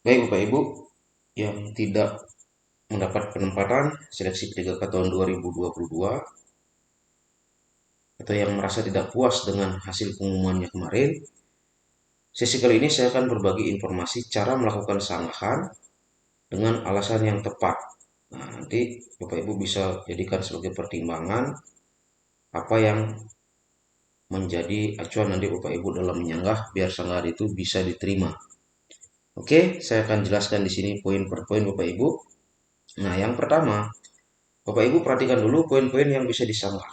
Baik Bapak Ibu yang tidak mendapat penempatan seleksi P3K tahun 2022 atau yang merasa tidak puas dengan hasil pengumumannya kemarin, sesi kali ini saya akan berbagi informasi cara melakukan sanggahan dengan alasan yang tepat. Nah, nanti Bapak Ibu bisa jadikan sebagai pertimbangan apa yang menjadi acuan nanti Bapak Ibu dalam menyanggah biar sanggahan itu bisa diterima. Oke, saya akan jelaskan di sini poin per poin Bapak Ibu. Nah, yang pertama, Bapak Ibu perhatikan dulu poin-poin yang bisa disanggah.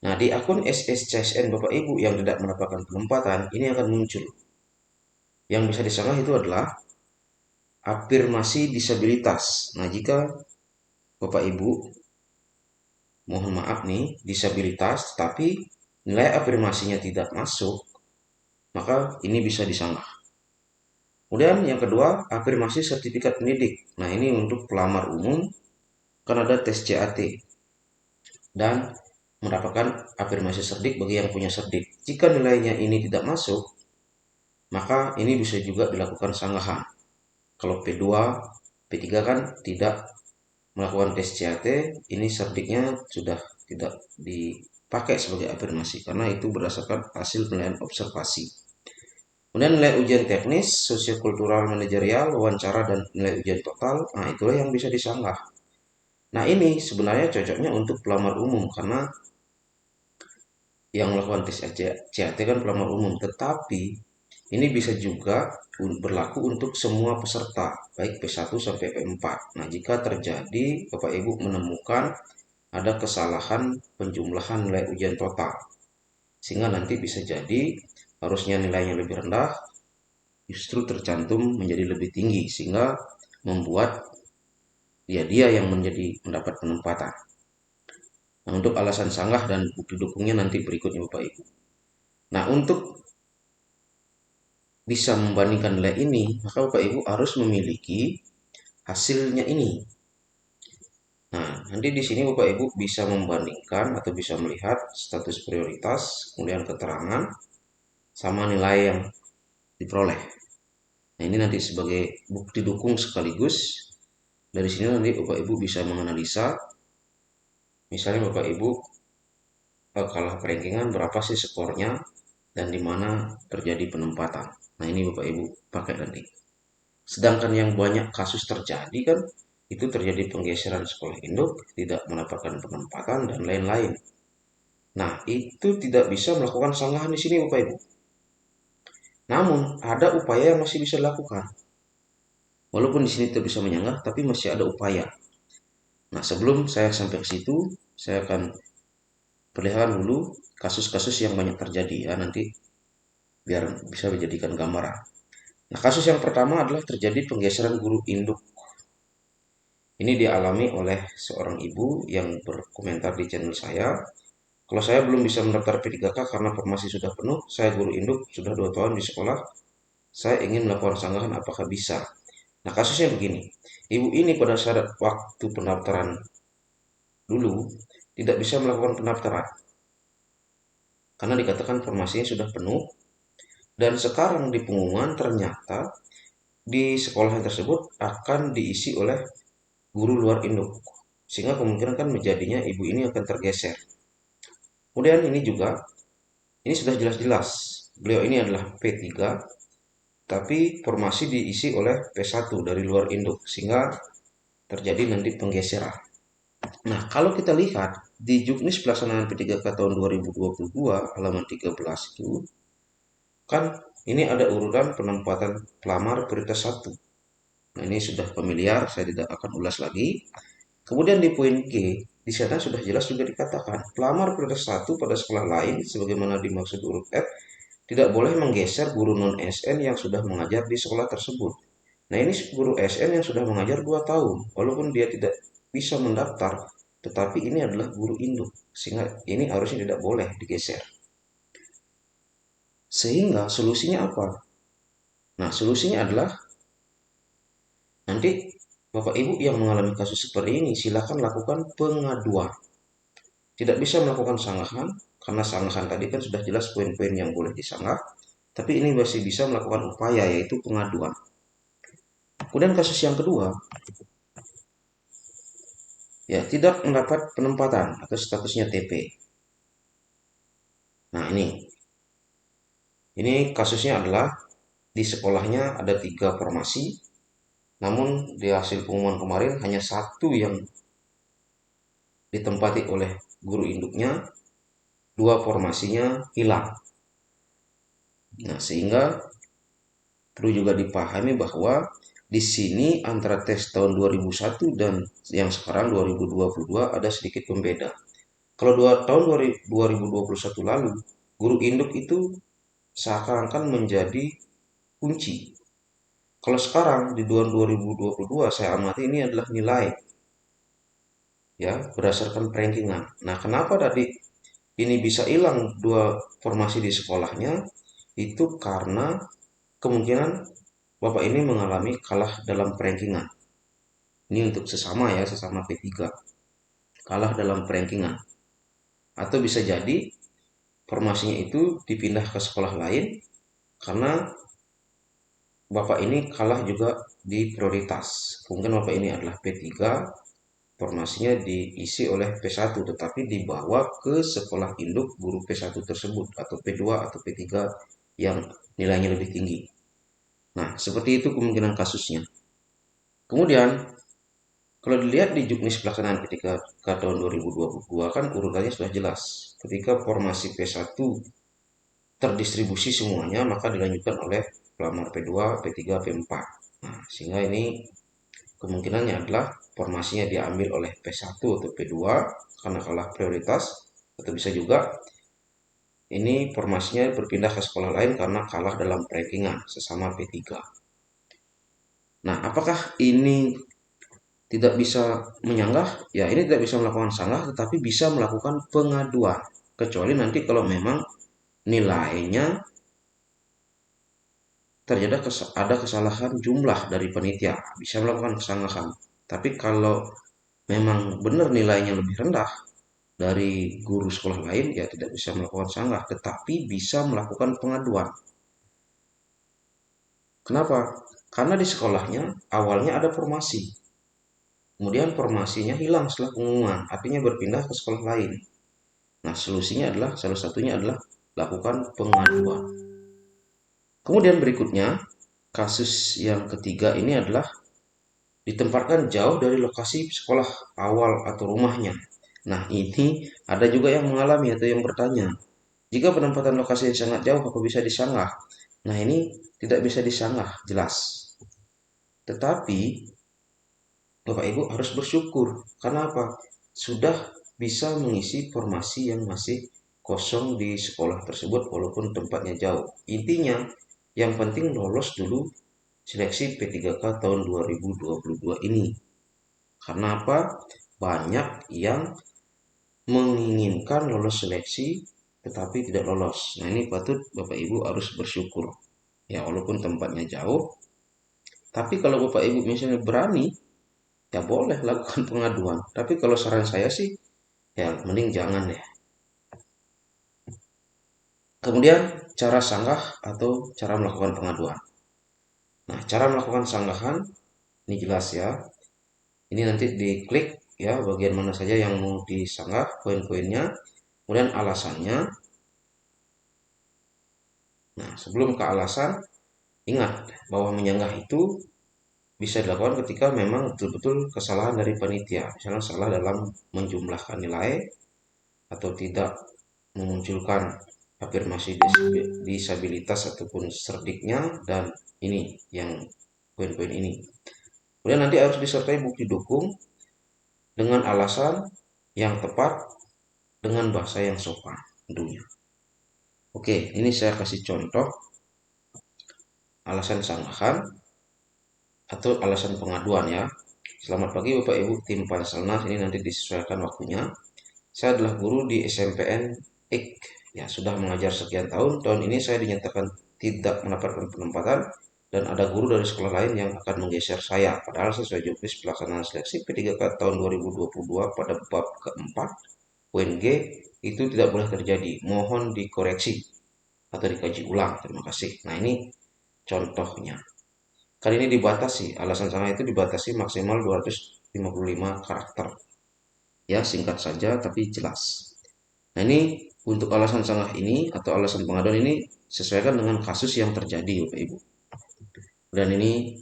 Nah, di akun SSCSN Bapak Ibu yang tidak mendapatkan penempatan, ini akan muncul. Yang bisa disanggah itu adalah afirmasi disabilitas. Nah, jika Bapak Ibu, mohon maaf nih, disabilitas, tapi nilai afirmasinya tidak masuk, maka ini bisa disanggah. Kemudian yang kedua, afirmasi sertifikat pendidik. Nah, ini untuk pelamar umum, kan ada tes CAT. Dan mendapatkan afirmasi cerdik bagi yang punya cerdik. Jika nilainya ini tidak masuk, maka ini bisa juga dilakukan sanggahan. Kalau P2, P3 kan tidak melakukan tes CAT, ini cerdiknya sudah tidak dipakai sebagai afirmasi karena itu berdasarkan hasil penilaian observasi. Kemudian nilai ujian teknis, sosiokultural, manajerial, wawancara, dan nilai ujian total, nah itulah yang bisa disanggah. Nah ini sebenarnya cocoknya untuk pelamar umum karena yang melakukan tes CAT kan pelamar umum, tetapi ini bisa juga berlaku untuk semua peserta, baik P1 sampai P4. Nah, jika terjadi Bapak Ibu menemukan ada kesalahan penjumlahan nilai ujian total, sehingga nanti bisa jadi harusnya nilainya lebih rendah, justru tercantum menjadi lebih tinggi, sehingga membuat dia yang mendapat penempatan. Nah, untuk alasan sanggah dan bukti dukungnya nanti berikutnya Bapak Ibu. Nah, untuk bisa membandingkan nilai ini, maka Bapak Ibu harus memiliki hasilnya ini. Nah, nanti di sini Bapak Ibu bisa membandingkan atau bisa melihat status prioritas, kemudian keterangan, sama nilai yang diperoleh. Nah, ini nanti sebagai bukti dukung sekaligus. Dari sini nanti Bapak Ibu bisa menganalisa, misalnya Bapak Ibu kalah rankingan berapa sih skornya dan di mana terjadi penempatan. Nah, ini Bapak Ibu pakai nanti. Sedangkan yang banyak kasus terjadi kan itu terjadi penggeseran sekolah induk, tidak mendapatkan penempatan dan lain-lain. Nah, itu tidak bisa melakukan sanggahan di sini Bapak Ibu. Namun, ada upaya yang masih bisa dilakukan. Walaupun di sini tidak bisa menyanggah, tapi masih ada upaya. Nah, sebelum saya sampai ke situ, saya akan perlihatkan dulu kasus-kasus yang banyak terjadi ya nanti biar bisa dijadikan gambaran. Nah, kasus yang pertama adalah terjadi penggeseran guru induk. Ini dialami oleh seorang ibu yang berkomentar di channel saya. Kalau saya belum bisa mendaftar P3K karena formasi sudah penuh, saya guru induk sudah 2 tahun di sekolah, saya ingin melakukan sanggahan apakah bisa. Nah kasusnya begini, ibu ini pada saat waktu pendaftaran dulu tidak bisa melakukan pendaftaran karena dikatakan formasinya sudah penuh dan sekarang di pengumuman ternyata di sekolah tersebut akan diisi oleh guru luar induk sehingga kemungkinan kan menjadinya ibu ini akan tergeser. Kemudian ini juga, ini sudah jelas-jelas, beliau ini adalah P3, tapi formasi diisi oleh P1 dari luar induk, sehingga terjadi nanti penggeseran. Nah, kalau kita lihat di Juknis pelaksanaan P3K tahun 2022, halaman 13 itu, kan ini ada urutan penempatan pelamar prioritas 1. Nah, ini sudah familiar, saya tidak akan ulas lagi. Kemudian di poin G, di sana sudah jelas juga dikatakan, pelamar prioritas 1 pada sekolah lain, sebagaimana dimaksud huruf F, tidak boleh menggeser guru non-SN yang sudah mengajar di sekolah tersebut. Nah ini guru SN yang sudah mengajar 2 tahun, walaupun dia tidak bisa mendaftar, tetapi ini adalah guru induk, sehingga ini harusnya tidak boleh digeser. Sehingga solusinya apa? Nah solusinya adalah nanti Bapak Ibu yang mengalami kasus seperti ini silakan lakukan pengaduan. Tidak bisa melakukan sanggahan, karena sanggahan tadi kan sudah jelas poin-poin yang boleh disanggah, tapi ini masih bisa melakukan upaya yaitu pengaduan. kemudian kasus yang kedua, ya tidak mendapat penempatan atau statusnya TP. Nah ini kasusnya adalah di sekolahnya ada 3 formasi, namun di hasil pengumuman kemarin hanya 1 yang ditempati oleh guru induknya, 2 formasinya hilang. Nah, sehingga perlu juga dipahami bahwa di sini antara tes tahun 2001 dan yang sekarang 2022 ada sedikit pembeda. Kalau tahun 2021 lalu, guru induk itu seakan-akan menjadi kunci. Kalau sekarang di tahun 2022 saya amati ini adalah nilai, ya, berdasarkan rankingan. Nah, kenapa tadi ini bisa hilang 2 formasi di sekolahnya? Itu karena kemungkinan Bapak ini mengalami kalah dalam rankingan. Ini untuk sesama P3. Kalah dalam rankingan. Atau bisa jadi formasinya itu dipindah ke sekolah lain karena Bapak ini kalah juga di prioritas. Mungkin Bapak ini adalah P3, formasinya diisi oleh P1 tetapi dibawa ke sekolah induk guru P1 tersebut atau P2 atau P3 yang nilainya lebih tinggi. Nah, seperti itu kemungkinan kasusnya. Kemudian, kalau dilihat di juknis pelaksanaan P3K tahun 2022 kan urutannya sudah jelas. Ketika formasi P1 terdistribusi semuanya, maka dilanjutkan oleh pelamar P2, P3, P4. Nah, sehingga ini kemungkinannya adalah formasinya diambil oleh P1 atau P2 karena kalah prioritas, atau bisa juga ini formasinya berpindah ke sekolah lain karena kalah dalam rankingan sesama P3. Nah, apakah ini tidak bisa menyanggah? Ya, ini tidak bisa melakukan sanggah, tetapi bisa melakukan pengaduan. Kecuali nanti kalau memang nilainya terjadi ada kesalahan jumlah dari panitia, bisa melakukan kesanggahan. Tapi kalau memang benar nilainya lebih rendah dari guru sekolah lain, ya tidak bisa melakukan sanggah, tetapi bisa melakukan pengaduan. Kenapa? Karena di sekolahnya awalnya ada formasi, kemudian formasinya hilang setelah pengumuman, artinya berpindah ke sekolah lain. Nah, solusinya adalah salah satunya adalah lakukan pengaduan. Kemudian berikutnya, kasus yang ketiga ini adalah ditempatkan jauh dari lokasi sekolah awal atau rumahnya. Nah, ini ada juga yang mengalami atau yang bertanya, jika penempatan lokasi yang sangat jauh, apa bisa disanggah? Nah, ini tidak bisa disanggah, jelas. Tetapi, Bapak Ibu harus bersyukur. Karena apa? Sudah bisa mengisi formasi yang masih kosong di sekolah tersebut walaupun tempatnya jauh. Intinya, yang penting lolos dulu seleksi P3K tahun 2022 ini. Karena apa? Banyak yang menginginkan lolos seleksi tetapi tidak lolos. Nah, ini patut Bapak Ibu harus bersyukur. Ya, walaupun tempatnya jauh, tapi kalau Bapak Ibu misalnya berani, ya boleh lakukan pengaduan. Tapi kalau saran saya sih, ya mending jangan deh. Kemudian cara sanggah atau cara melakukan pengaduan. Nah, cara melakukan sanggahan ini jelas ya. Ini nanti diklik ya bagian mana saja yang mau disanggah, poin-poinnya, kemudian alasannya. Nah, sebelum ke alasan, ingat bahwa menyanggah itu bisa dilakukan ketika memang betul-betul kesalahan dari panitia. Misalnya salah dalam menjumlahkan nilai atau tidak memunculkan afirmasi disabilitas ataupun serdiknya, dan ini yang poin-poin ini. Kemudian nanti harus disertai bukti dukung dengan alasan yang tepat dengan bahasa yang sopan tentunya. Oke, ini saya kasih contoh alasan sanggahan atau alasan pengaduan ya. Selamat pagi Bapak Ibu tim Panselnas, ini nanti disesuaikan waktunya. Saya adalah guru di SMPN IK. Ya, sudah mengajar sekian tahun. Tahun ini saya dinyatakan tidak mendapatkan penempatan dan ada guru dari sekolah lain yang akan menggeser saya. Padahal sesuai juknis pelaksanaan seleksi P3K tahun 2022 pada bab keempat, poin G, itu tidak boleh terjadi. Mohon dikoreksi atau dikaji ulang. Terima kasih. Nah, ini contohnya. Kali ini dibatasi, alasan sanggah itu dibatasi maksimal 255 karakter. Ya, singkat saja tapi jelas. Nah, ini untuk alasan sanggah ini atau alasan pengaduan ini sesuaikan dengan kasus yang terjadi, Bapak Ibu. Dan ini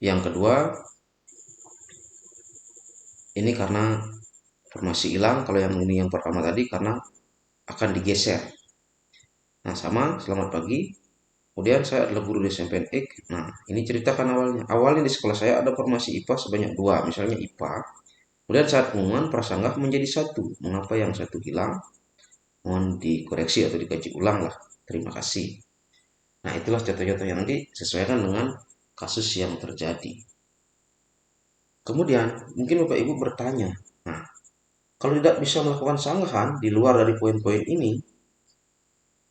yang kedua, ini karena informasi hilang. Kalau yang ini yang pertama tadi karena akan digeser. Nah, sama, selamat pagi. Kemudian saya adalah guru di SMPN X. Nah, ini ceritakan awalnya. Awalnya di sekolah saya ada formasi IPA sebanyak dua, misalnya IPA. Kemudian saat pengumuman prasanggah menjadi satu. Mengapa yang satu hilang? Mohon dikoreksi atau dikaji ulang lah. Terima kasih. Nah, itulah contoh-contoh yang nanti sesuaikan dengan kasus yang terjadi. Kemudian, mungkin Bapak Ibu bertanya, nah, kalau tidak bisa melakukan sanggahan di luar dari poin-poin ini,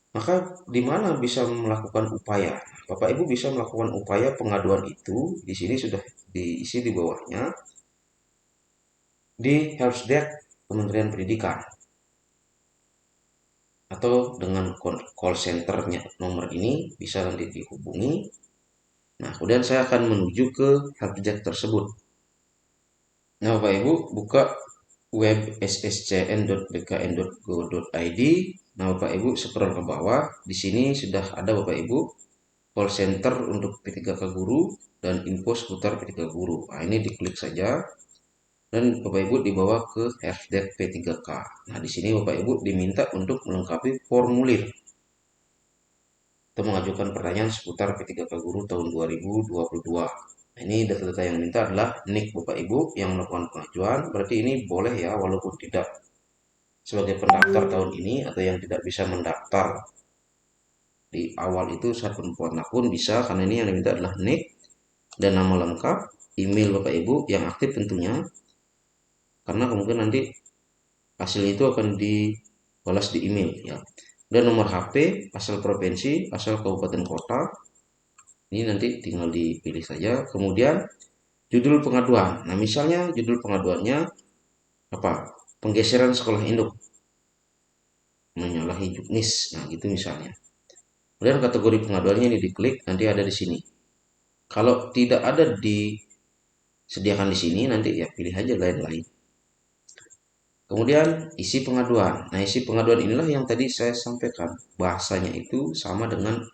maka di mana bisa melakukan upaya? Bapak Ibu bisa melakukan upaya pengaduan itu, di sini sudah diisi di bawahnya, di Helpdesk Kementerian Pendidikan. Atau dengan call centernya nomor ini bisa nanti dihubungi. Nah, kemudian saya akan menuju ke helpdesk tersebut. Nah, Bapak Ibu buka web sscn.bkn.go.id. Nah, Bapak Ibu scroll ke bawah. Di sini sudah ada Bapak Ibu call center untuk P3K guru dan info seputar P3K guru. Nah, ini diklik saja dan Bapak Ibu dibawa ke helpdesk P3K. Nah, di sini Bapak Ibu diminta untuk melengkapi formulir atau mengajukan pertanyaan seputar P3K guru tahun 2022. Nah, ini data-data yang diminta adalah NIK Bapak Ibu yang melakukan pengajuan. Berarti ini boleh ya, walaupun tidak sebagai pendaftar tahun ini atau yang tidak bisa mendaftar di awal itu saat penumpang pun bisa, karena ini yang diminta adalah NIK dan nama lengkap, email Bapak Ibu yang aktif tentunya, karena kemungkinan nanti hasil itu akan dibalas di email ya. Dan nomor HP, asal provinsi, asal kabupaten kota, ini nanti tinggal dipilih saja. Kemudian judul pengaduan. Nah, misalnya judul pengaduannya apa? Penggeseran sekolah induk, menyalahi juknis. Nah, gitu misalnya. Kemudian kategori pengaduannya ini diklik, nanti ada di sini. Kalau tidak ada disediakan di sini, nanti ya pilih aja lain-lain. Kemudian isi pengaduan. Nah, isi pengaduan inilah yang tadi saya sampaikan. Bahasanya itu sama dengan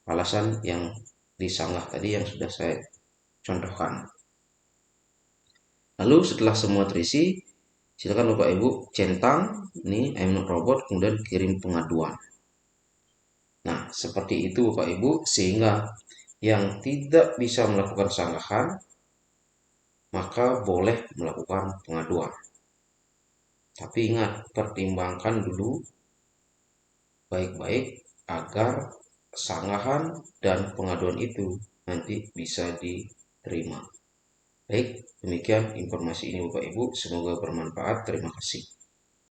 alasan yang disanggah tadi yang sudah saya contohkan. Lalu setelah semua terisi, silakan Bapak Ibu centang, ini I'm not robot, kemudian kirim pengaduan. Nah, seperti itu Bapak Ibu, sehingga yang tidak bisa melakukan sanggahan, maka boleh melakukan pengaduan. Tapi ingat, pertimbangkan dulu baik-baik agar sanggahan dan pengaduan itu nanti bisa diterima. Baik, demikian informasi ini Bapak Ibu, semoga bermanfaat. Terima kasih.